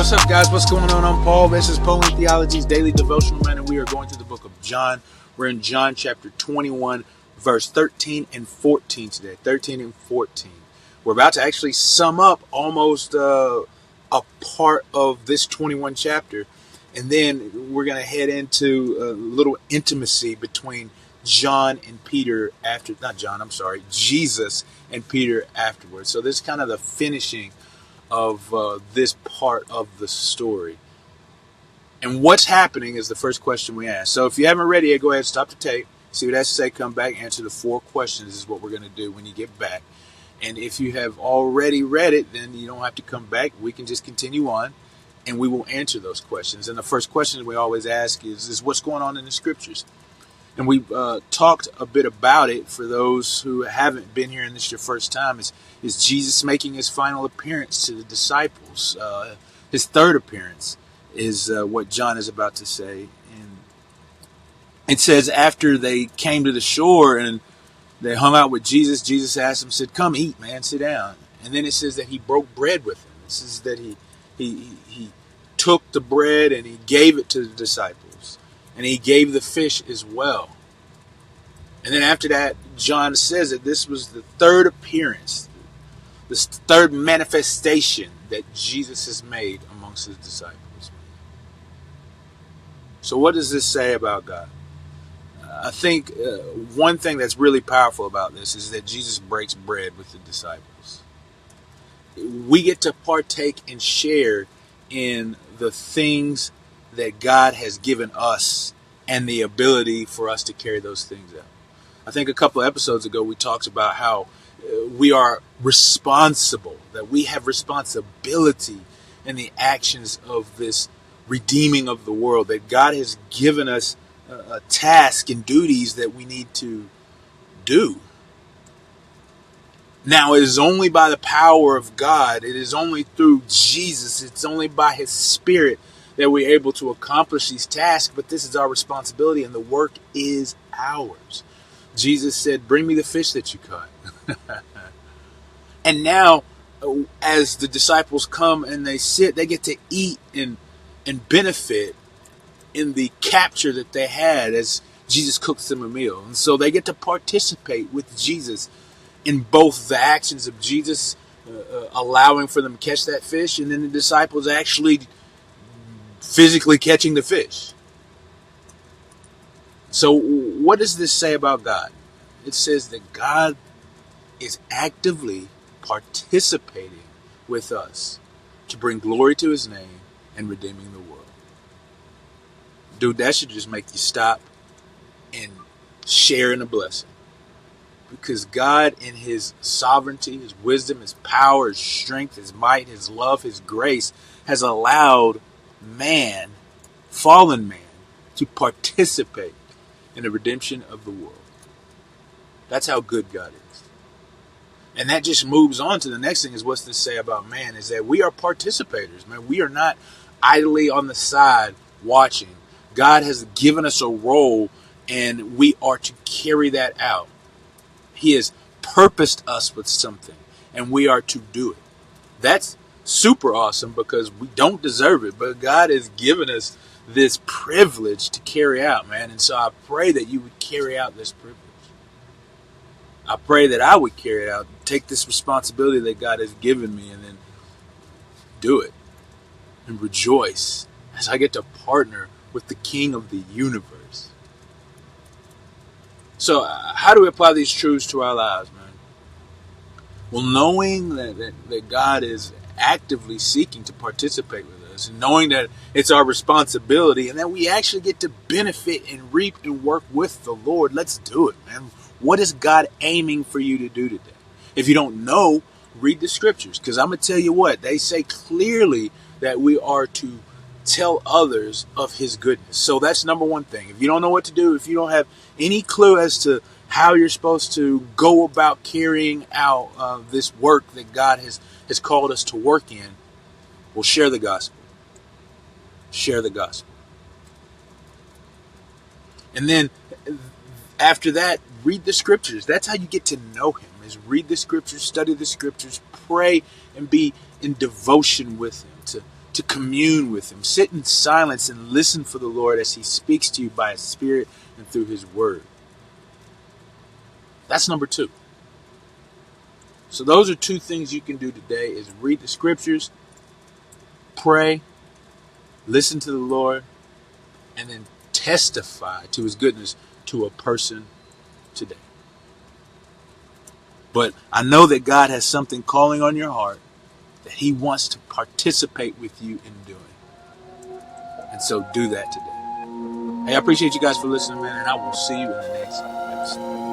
What's up, guys? What's going on? I'm Paul. This is Paul and Theology's Daily Devotional, man, and we are going through the book of John. We're in John chapter 21, verse 13 and 14 today. 13 and 14. We're about to actually sum up almost a part of this 21 chapter, and then we're going to head into a little intimacy between Jesus and Peter afterwards. So this is kind of the finishing of this part of the story. And what's happening is the first question we ask. So if you haven't read it yet, go ahead and stop the tape, see what it has to say, come back, answer the 4 questions. This is what we're going to do when you get back. And if you have already read it, then you don't have to come back. We can just continue on, and we will answer those questions. And the first question we always ask is what's going on in the scriptures? And we've talked a bit about it for those who haven't been here and this is your first time. Is Jesus making his final appearance to the disciples? His third appearance is what John is about to say. And it says after they came to the shore and they hung out with Jesus, Jesus asked them, said, "Come eat, man, sit down." And then it says that he broke bread with them. It says that he took the bread and he gave it to the disciples. And he gave the fish as well. And then after that, John says that this was the third appearance, this third manifestation that Jesus has made amongst his disciples. So what does this say about God? I think one thing that's really powerful about this is that Jesus breaks bread with the disciples. We get to partake and share in the things that God has given us and the ability for us to carry those things out. I think a couple of episodes ago we talked about how we are responsible, that we have responsibility in the actions of this redeeming of the world, that God has given us a task and duties that we need to do. Now, it is only by the power of God, it is only through Jesus, it's only by his Spirit that we're able to accomplish these tasks, but this is our responsibility and the work is ours. Jesus said, "Bring me the fish that you caught." And now, as the disciples come and they sit, they get to eat and benefit in the capture that they had as Jesus cooks them a meal. And so they get to participate with Jesus in both the actions of Jesus allowing for them to catch that fish, and then the disciples actually physically catching the fish. So what does this say about God? It says that God is actively participating with us to bring glory to his name and redeeming the world. Dude, that should just make you stop and share in a blessing. Because God, in his sovereignty, his wisdom, his power, his strength, his might, his love, his grace, has allowed man, fallen man, to participate in the redemption of the world. That's how good God is. And that just moves on to the next thing is what's this say about man, is that we are participators, man. We are not idly on the side watching. God has given us a role and we are to carry that out. He has purposed us with something and we are to do it. That's super awesome because we don't deserve it, but God has given us this privilege to carry out, man. And so I pray that you would carry out this privilege. I pray that I would carry it out, take this responsibility that God has given me and then do it and rejoice as I get to partner with the King of the universe. So how do we apply these truths to our lives, man? Well, knowing that God is actively seeking to participate with us, and knowing that it's our responsibility and that we actually get to benefit and reap and work with the Lord. Let's do it, man. What is God aiming for you to do today? If you don't know, read the scriptures, because I'm going to tell you what, they say clearly that we are to tell others of his goodness. So that's number one thing. If you don't know what to do, if you don't have any clue as to how you're supposed to go about carrying out this work that God has called us to work in, well, share the gospel. Share the gospel. And then after that, read the scriptures. That's how you get to know him, is read the scriptures, study the scriptures, pray, and be in devotion with him, to to commune with him. Sit in silence and listen for the Lord as he speaks to you by his Spirit and through his word. That's number 2. So those are 2 things you can do today, is read the scriptures, pray, listen to the Lord, and then testify to his goodness to a person today. But I know that God has something calling on your heart that he wants to participate with you in doing. And so do that today. Hey, I appreciate you guys for listening, man, and I will see you in the next episode.